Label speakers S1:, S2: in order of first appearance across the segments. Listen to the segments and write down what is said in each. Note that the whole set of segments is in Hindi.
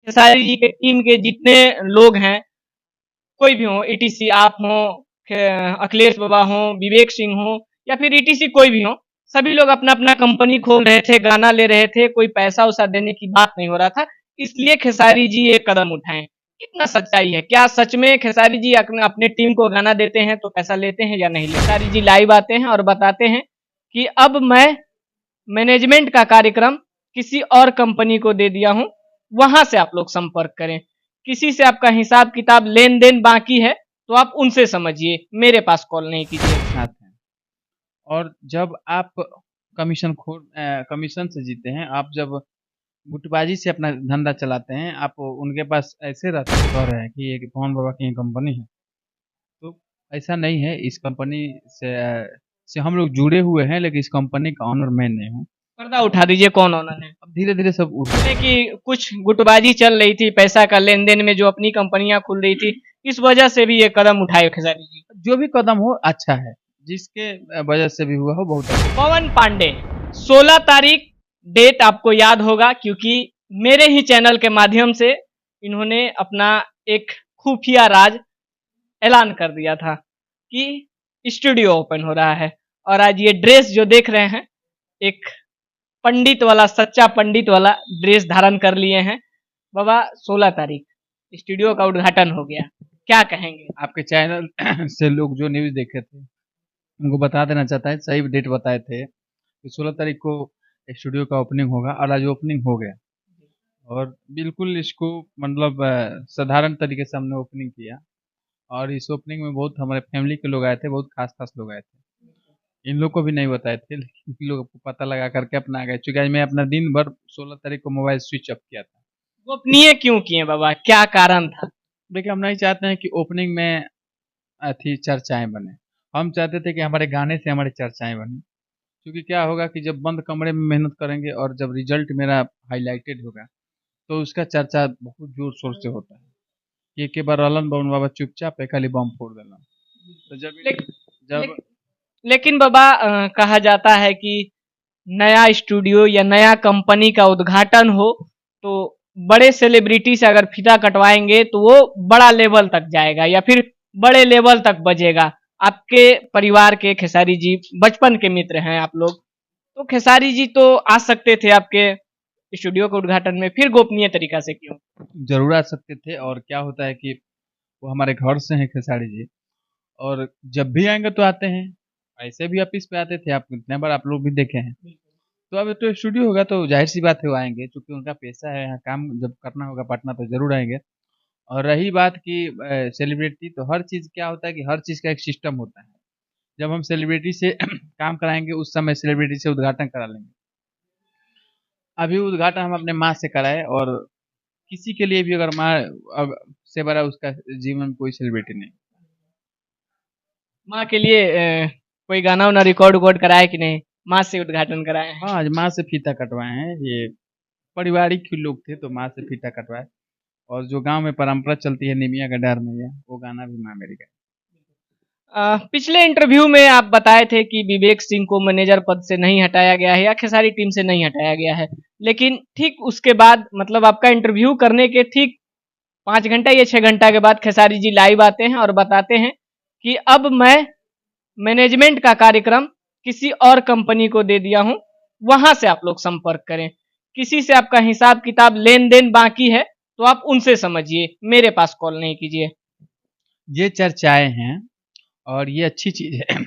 S1: खेसारी जी के टीम के जितने लोग हैं, कोई भी हो, ईटीसी आप हो, अखिलेश बाबा हो, विवेक सिंह हो, या फिर ईटीसी कोई भी हो, सभी लोग अपना अपना कंपनी खोल रहे थे, गाना ले रहे थे, कोई पैसा उसा देने की बात नहीं हो रहा था। इसलिए खेसारी जी ये कदम उठाए। कितना सच्चाई है? क्या सच में खेसारी जी अपने टीम को गाना देते हैं तो पैसा लेते हैं या नहीं लेते? खेसारी जी लाइव आते हैं और बताते हैं कि अब मैं मैनेजमेंट का कार्यक्रम किसी और कंपनी को दे दिया हूं, वहां से आप लोग संपर्क करें। किसी से आपका हिसाब किताब लेन देन बाकी है तो आप उनसे समझिए, मेरे पास कॉल नहीं कीजिए।
S2: साथ हैं। और जब आप कमीशन से जीते हैं, आप जब गुटबाजी से अपना धंधा चलाते हैं, आप उनके पास ऐसे रहते हैं, कह रहे हैं कि ये पवन बाबा की कंपनी है। तो ऐसा नहीं है। इस कंपनी से हम लोग जुड़े हुए हैं, लेकिन इस कंपनी का ऑनर मैं नहीं हूँ।
S1: पर्दा उठा दीजिए, कौन ओनर है?
S2: अब धीरे धीरे सब उठ
S1: बोले कि कुछ गुटबाजी चल रही थी पैसा का लेन देन में, जो अपनी कंपनियां खुल रही थी, इस वजह से भी ये कदम उठाए खेसारी जी।
S2: जो भी कदम हो अच्छा है, जिसके वजह से भी हुआ हो बहुत अच्छा।
S1: पवन पांडे 16 तारीख, डेट आपको याद होगा क्योंकि मेरे ही चैनल के माध्यम से इन्होंने अपना एक खुफिया राज ऐलान कर दिया था कि स्टूडियो ओपन हो रहा है। और आज ये ड्रेस जो देख रहे हैं, एक पंडित वाला, सच्चा पंडित वाला ड्रेस धारण कर लिए हैं। बाबा 16 तारीख स्टूडियो का उद्घाटन हो गया, क्या कहेंगे?
S2: आपके चैनल से लोग जो न्यूज़ देखे थे, उनको बता देना चाहता है, सही डेट बताए थे कि 16 तारीख को स्टूडियो का ओपनिंग होगा, और आज ओपनिंग हो गया। और बिल्कुल इसको मतलब साधारण तरीके से हमने ओपनिंग किया, और इस ओपनिंग में बहुत हमारे फैमिली के लोग आए थे, बहुत खास खास लोग आए थे। इन लोग को भी नहीं बताए थे, लेकिन इन लोग को पता लगा करके अपना आ गए, चूँकि आज मैं अपना दिन भर 16 तारीख को मोबाइल स्विच ऑफ किया था।
S1: गोपनीय क्यों किए बाबा, क्या कारण था?
S2: देखिए, हम नहीं चाहते हैं कि ओपनिंग में चर्चाएँ बने। हम चाहते थे कि हमारे गाने से हमारी चर्चाएँ बनें। क्योंकि क्या होगा कि जब बंद कमरे में मेहनत करेंगे और जब रिजल्ट मेरा हाइलाइटेड होगा, तो उसका चर्चा बहुत जोर शोर से होता है कि एक बार रहलन बबन बाबा चुपचाप खाली बम फोड़ देना। तो
S1: ले,
S2: जब
S1: ले, लेकिन बाबा कहा जाता है कि नया स्टूडियो या नया कंपनी का उद्घाटन हो तो बड़े सेलिब्रिटी से अगर फीता कटवाएंगे तो वो बड़ा लेवल तक जाएगा या फिर बड़े लेवल तक बजेगा। आपके परिवार के खेसारी जी बचपन के मित्र हैं आप लोग, तो खेसारी जी तो आ सकते थे आपके स्टूडियो के उद्घाटन में, फिर गोपनीय तरीका से क्यों?
S2: जरूर आ सकते थे। और क्या होता है कि वो हमारे घर से हैं खेसारी जी, और जब भी आएंगे तो आते हैं। ऐसे भी ऑफिस पे आते थे, आप कितने बार आप लोग भी देखे हैं। तो अब तो स्टूडियो होगा तो जाहिर सी बात है वो आएंगे, क्योंकि उनका पैसा है, यहाँ काम जब करना होगा पटना तो जरूर आएंगे। और रही बात की सेलिब्रिटी, तो हर चीज़ क्या होता है कि हर चीज़ का एक सिस्टम होता है। जब हम सेलिब्रिटी से काम कराएंगे, उस समय सेलिब्रिटी से उद्घाटन करा लेंगे। अभी उद्घाटन हम अपने माँ से कराए, और किसी के लिए भी अगर माँ से बड़ा उसका जीवन में कोई सेलिब्रिटी नहीं।
S1: माँ के लिए कोई गाना वाना रिकॉर्ड उकॉर्ड कराया कि नहीं? माँ से उद्घाटन कराए हैं?
S2: हाँ, आज माँ से फीता कटवाए हैं। ये पारिवारिक ही लोग थे तो माँ से फीता कटवाए। और जो गांव में परंपरा चलती है, निमिया का डार मैया, वो गाना भी माँ मेरी गाई।
S1: पिछले इंटरव्यू में आप बताए थे कि विवेक सिंह को मैनेजर पद से नहीं हटाया गया है या खेसारी टीम से नहीं हटाया गया है, लेकिन ठीक उसके बाद मतलब आपका इंटरव्यू करने के ठीक 5 घंटा या 6 घंटा के बाद खेसारी जी लाइव आते हैं और बताते हैं कि अब मैं मैनेजमेंट का कार्यक्रम किसी और कंपनी को दे दिया हूं, वहां से आप लोग संपर्क करें। किसी से आपका हिसाब किताब लेन देन बाकी है तो आप उनसे समझिए, मेरे पास कॉल नहीं कीजिए।
S2: ये चर्चाएं हैं, और ये अच्छी चीज़ है।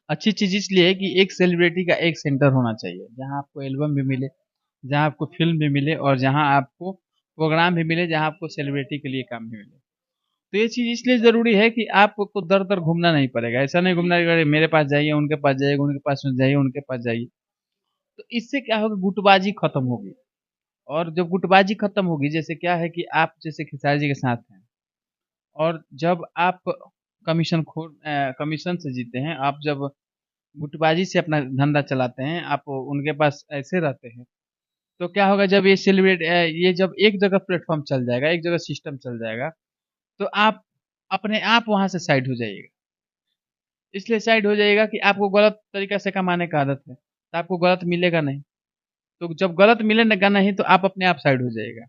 S2: अच्छी चीज़ इसलिए कि एक सेलिब्रिटी का एक सेंटर होना चाहिए, जहाँ आपको एल्बम भी मिले, जहाँ आपको फ़िल्म भी मिले, और जहाँ आपको प्रोग्राम भी मिले, जहाँ आपको सेलिब्रिटी के लिए काम भी मिले। तो ये चीज़ इसलिए ज़रूरी है कि आपको दर-दर घूमना नहीं पड़ेगा। ऐसा नहीं घूमना कि अरे मेरे पास जाइए, उनके पास जाइए, उनके पास जाइए, उनके पास जाइए। तो इससे क्या होगा, गुटबाज़ी खत्म होगी। और जब गुटबाज़ी खत्म होगी, जैसे क्या है कि आप जैसे खेसारी जी के साथ हैं, और जब आप कमीशन से जीते हैं, आप जब गुटबाजी से अपना धंधा चलाते हैं, आप उनके पास ऐसे रहते हैं, तो क्या होगा, जब ये जब एक जगह प्लेटफ़ॉर्म चल जाएगा, एक जगह सिस्टम चल जाएगा, तो आप अपने आप वहाँ से साइड हो जाइएगा। इसलिए साइड हो जाइएगा कि आपको गलत तरीक़ा से कमाने का आदत है, तो आपको गलत मिलेगा नहीं। तो जब गलत मिलेगा नहीं, तो आप अपने आप साइड हो जाइएगा।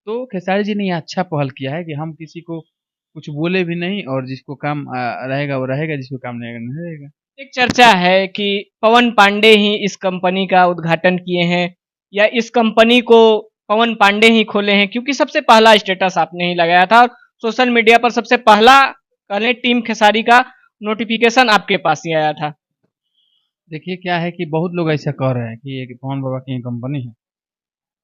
S2: तो खेसारी जी ने ये अच्छा पहल किया है कि हम किसी को कुछ बोले भी नहीं, और जिसको काम रहेगा वो रहेगा, जिसको काम नहीं रहेगा नहीं रहेगा।
S1: एक चर्चा है कि पवन पांडे ही इस कंपनी का उद्घाटन किए हैं या इस कंपनी को पवन पांडे ही खोले हैं, क्योंकि सबसे पहला स्टेटस आपने ही लगाया था और सोशल मीडिया पर सबसे पहला कहें टीम खेसारी का नोटिफिकेशन आपके पास ही आया था।
S2: देखिए क्या है कि बहुत लोग ऐसा कह रहे हैं कि ये पवन बाबा की कंपनी है,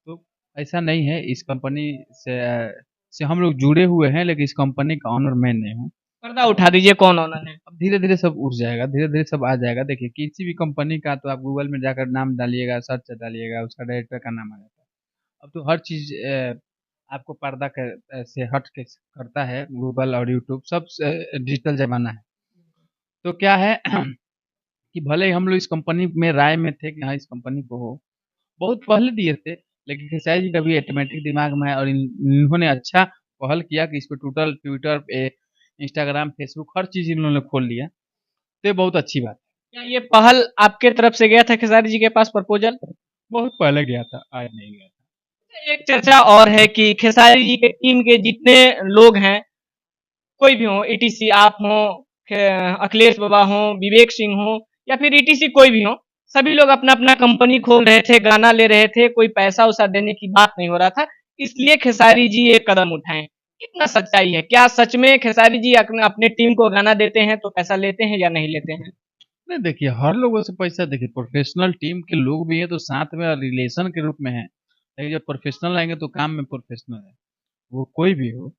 S2: तो ऐसा नहीं है। इस कंपनी से हम लोग जुड़े हुए हैं, लेकिन इस कंपनी का ऑनर मैं नहीं हूँ।
S1: पर्दा उठा दीजिए, कौन ओनर है?
S2: अब धीरे धीरे सब उठ जाएगा, धीरे धीरे सब आ जाएगा। देखिए किसी भी कंपनी का तो आप गूगल में जाकर नाम डालिएगा, सर्च डालिएगा, उसका डायरेक्टर का नाम आ जाता है। अब तो हर चीज आपको पर्दा से हट के करता है, गूगल और यूट्यूब सब डिजिटल जमाना है। तो क्या है कि भले ही हम लोग इस कंपनी में राय में थे कि हाँ इस कंपनी को हो, बहुत पहले दिए थे, लेकिन खेसारी जी का भी ऑटोमेटिक दिमाग में है, और इन्होंने अच्छा पहल किया कि इस पे ट्विटर पे, इंस्टाग्राम, फेसबुक हर चीज इन्होंने खोल लिया। तो ये बहुत अच्छी बात
S1: क्या ये पहल आपके तरफ से गया था खेसारी जी के पास प्रपोजल?
S2: है। बहुत पहले गया था, आज नहीं गया था।
S1: एक चर्चा और है कि खेसारी जी के टीम के जितने लोग हैं, कोई भी हो, ईटीसी आप हो, अखिलेश बाबा हो, विवेक सिंह हो या फिर ईटीसी कोई भी हो, सभी लोग अपना अपना कंपनी खोल रहे थे, गाना ले रहे थे, कोई पैसा उसा देने की बात नहीं हो रहा था, इसलिए खेसारी जी ये कदम उठाए। कितना सच्चाई है? क्या सच में खेसारी जी अपने टीम को गाना देते हैं तो पैसा लेते हैं या नहीं लेते हैं?
S2: नहीं देखिए, हर लोगों से पैसा, देखिए प्रोफेशनल टीम के लोग भी हैं तो साथ में रिलेशन के रूप में है, लेकिन जब प्रोफेशनल आएंगे तो काम में प्रोफेशनल है। वो कोई भी हो,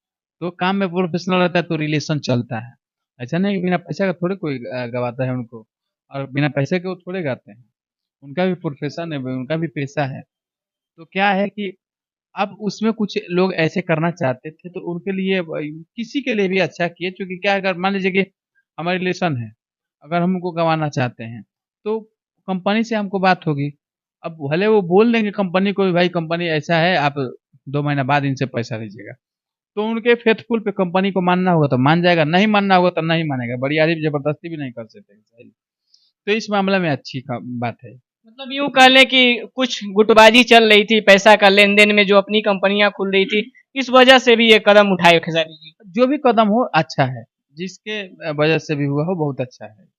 S2: तो काम में प्रोफेशनल रहता है तो रिलेशन चलता है। ऐसा नहीं कि बिना पैसे का थोड़े कोई गवाता है उनको, और बिना पैसे के वो थोड़े गाते हैं। उनका भी प्रोफेशन है, उनका भी पेशा है। तो क्या है कि अब उसमें कुछ लोग ऐसे करना चाहते थे, तो उनके लिए किसी के लिए भी अच्छा किए, क्योंकि क्या, अगर मान लीजिए कि हमारी रिलेशन है, अगर हम उनको गंवाना चाहते हैं तो कंपनी से हमको बात होगी। अब भले वो बोल देंगे कंपनी को भी, भाई कंपनी ऐसा है, आप 2 महीना बाद इनसे पैसा लीजिएगा, तो उनके फेथफुल पे कंपनी को मानना होगा तो मान जाएगा, नहीं मानना होगा तो नहीं मानेगा। बड़ियारी जबरदस्ती भी नहीं कर सकते। तो इस मामले में अच्छी बात है।
S1: मतलब यूं कह लें कि कुछ गुटबाजी चल रही थी पैसा का लेन देन में, जो अपनी कंपनियां खुल रही थी, इस वजह से भी ये कदम उठाए खेसारी जी।
S2: जो भी कदम हो अच्छा है, जिसके वजह से भी हुआ हो बहुत अच्छा है।